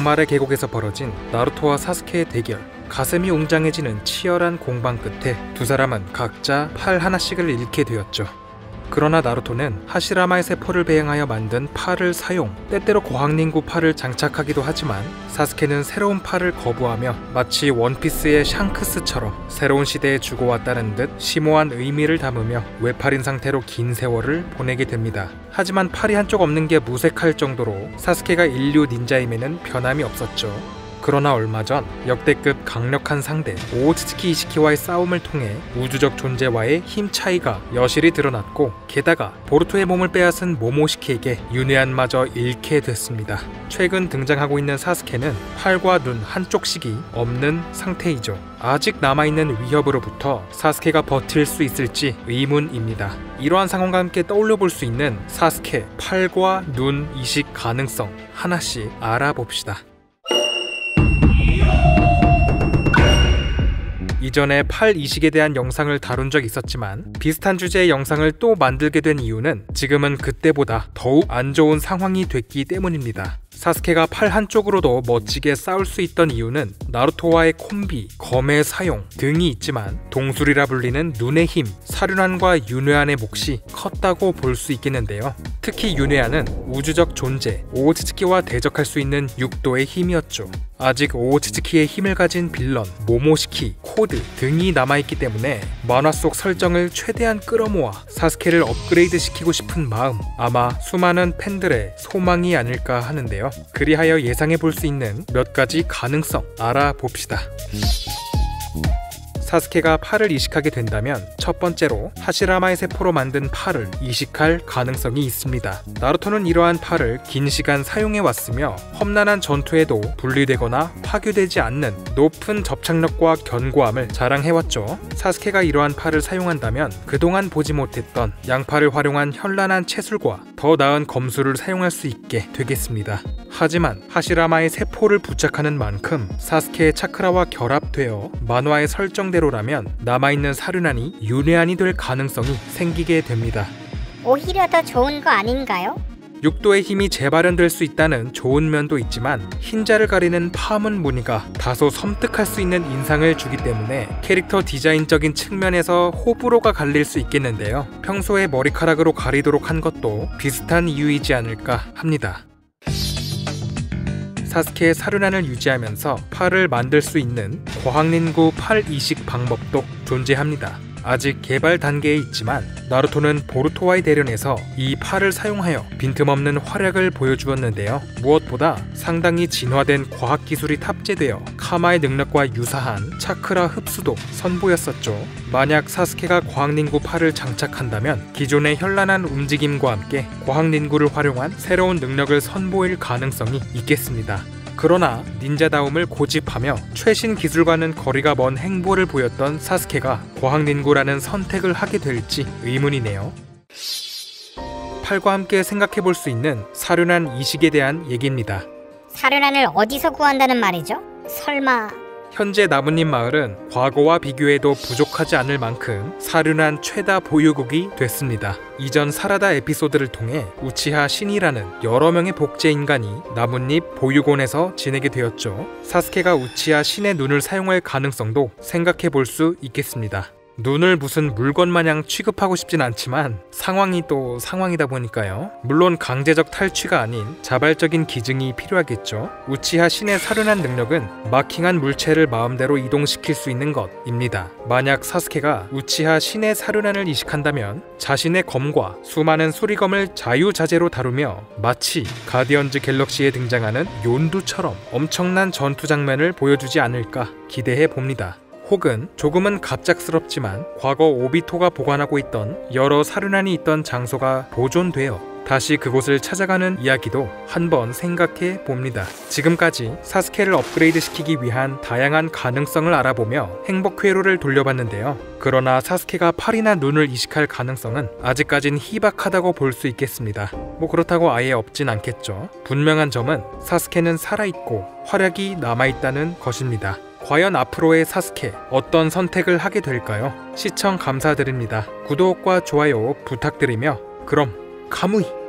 종말의 계곡에서 벌어진 나루토와 사스케의 대결. 가슴이 웅장해지는 치열한 공방 끝에 두 사람은 각자 팔 하나씩을 잃게 되었죠. 그러나 나루토는 하시라마의 세포를 배양하여 만든 팔을 사용, 때때로 고학닝구 팔을 장착하기도 하지만 사스케는 새로운 팔을 거부하며 마치 원피스의 샹크스처럼 새로운 시대에 주고 왔다는 듯 심오한 의미를 담으며 외팔인 상태로 긴 세월을 보내게 됩니다. 하지만 팔이 한쪽 없는 게 무색할 정도로 사스케가 인류 닌자임에는 변함이 없었죠. 그러나 얼마 전 역대급 강력한 상대 오오츠츠키 이시키와의 싸움을 통해 우주적 존재와의 힘 차이가 여실히 드러났고, 게다가 보루토의 몸을 빼앗은 모모시키에게 윤회한마저 잃게 됐습니다. 최근 등장하고 있는 사스케는 팔과 눈 한쪽씩이 없는 상태이죠. 아직 남아있는 위협으로부터 사스케가 버틸 수 있을지 의문입니다. 이러한 상황과 함께 떠올려 볼 수 있는 사스케 팔과 눈 이식 가능성 하나씩 알아봅시다. 이전에 팔 이식에 대한 영상을 다룬 적 있었지만 비슷한 주제의 영상을 또 만들게 된 이유는 지금은 그때보다 더욱 안 좋은 상황이 됐기 때문입니다. 사스케가 팔 한쪽으로도 멋지게 싸울 수 있던 이유는 나루토와의 콤비, 검의 사용 등이 있지만 동술이라 불리는 눈의 힘, 사륜안과 윤회안의 몫이 컸다고 볼 수 있겠는데요. 특히 윤회안은 우주적 존재 오오츠츠키와 대적할 수 있는 육도의 힘이었죠. 아직 오오츠츠키의 힘을 가진 빌런, 모모시키, 코드 등이 남아있기 때문에 만화 속 설정을 최대한 끌어모아 사스케를 업그레이드 시키고 싶은 마음, 아마 수많은 팬들의 소망이 아닐까 하는데요. 그리하여 예상해 볼 수 있는 몇 가지 가능성 알아봅시다. 사스케가 팔을 이식하게 된다면 첫 번째로 하시라마의 세포로 만든 팔을 이식할 가능성이 있습니다. 나루토는 이러한 팔을 긴 시간 사용해 왔으며 험난한 전투에도 분리되거나 파괴되지 않는 높은 접착력과 견고함을 자랑해왔죠. 사스케가 이러한 팔을 사용한다면 그동안 보지 못했던 양팔을 활용한 현란한 채술과 더 나은 검술을 사용할 수 있게 되겠습니다. 하지만 하시라마의 세포를 부착하는 만큼 사스케의 차크라와 결합되어 만화의 설정대로라면 남아있는 사륜안이 윤회안이 될 가능성이 생기게 됩니다. 오히려 더 좋은 거 아닌가요? 육도의 힘이 재발현될 수 있다는 좋은 면도 있지만 흰자를 가리는 파문 무늬가 다소 섬뜩할 수 있는 인상을 주기 때문에 캐릭터 디자인적인 측면에서 호불호가 갈릴 수 있겠는데요. 평소에 머리카락으로 가리도록 한 것도 비슷한 이유이지 않을까 합니다. 사스케의 사륜안을 유지하면서 팔을 만들 수 있는 고학닝구 팔 이식 방법도 존재합니다. 아직 개발 단계에 있지만 나루토는 보루토와의 대련에서 이 팔을 사용하여 빈틈없는 활약을 보여주었는데요. 무엇보다 상당히 진화된 과학기술이 탑재되어 카마의 능력과 유사한 차크라 흡수도 선보였었죠. 만약 사스케가 고학닝구 팔을 장착한다면 기존의 현란한 움직임과 함께 고학닝구를 활용한 새로운 능력을 선보일 가능성이 있겠습니다. 그러나 닌자다움을 고집하며 최신 기술과는 거리가 먼 행보를 보였던 사스케가 고학닝구라는 선택을 하게 될지 의문이네요. 팔과 함께 생각해볼 수 있는 사륜안 이식에 대한 얘기입니다. 사륜안을 어디서 구한다는 말이죠? 설마... 현재 나뭇잎 마을은 과거와 비교해도 부족하지 않을 만큼 사륜안 최다 보유국이 됐습니다. 이전 사라다 에피소드를 통해 우치하 신이라는 여러 명의 복제 인간이 나뭇잎 보유곤에서 지내게 되었죠. 사스케가 우치하 신의 눈을 사용할 가능성도 생각해 볼 수 있겠습니다. 눈을 무슨 물건 마냥 취급하고 싶진 않지만 상황이 또 상황이다 보니까요. 물론 강제적 탈취가 아닌 자발적인 기증이 필요하겠죠. 우치하 신의 사륜안 능력은 마킹한 물체를 마음대로 이동시킬 수 있는 것입니다. 만약 사스케가 우치하 신의 사륜안을 이식한다면 자신의 검과 수많은 수리검을 자유자재로 다루며 마치 가디언즈 갤럭시에 등장하는 욘두처럼 엄청난 전투 장면을 보여주지 않을까 기대해 봅니다. 혹은 조금은 갑작스럽지만 과거 오비토가 보관하고 있던 여러 사륜안이 있던 장소가 보존되어 다시 그곳을 찾아가는 이야기도 한번 생각해 봅니다. 지금까지 사스케를 업그레이드 시키기 위한 다양한 가능성을 알아보며 행복 회로를 돌려봤는데요. 그러나 사스케가 팔이나 눈을 이식할 가능성은 아직까진 희박하다고 볼 수 있겠습니다. 그렇다고 아예 없진 않겠죠. 분명한 점은 사스케는 살아있고 활약이 남아있다는 것입니다. 과연 앞으로의 사스케 어떤 선택을 하게 될까요? 시청 감사드립니다. 구독과 좋아요 부탁드리며 그럼 가무이!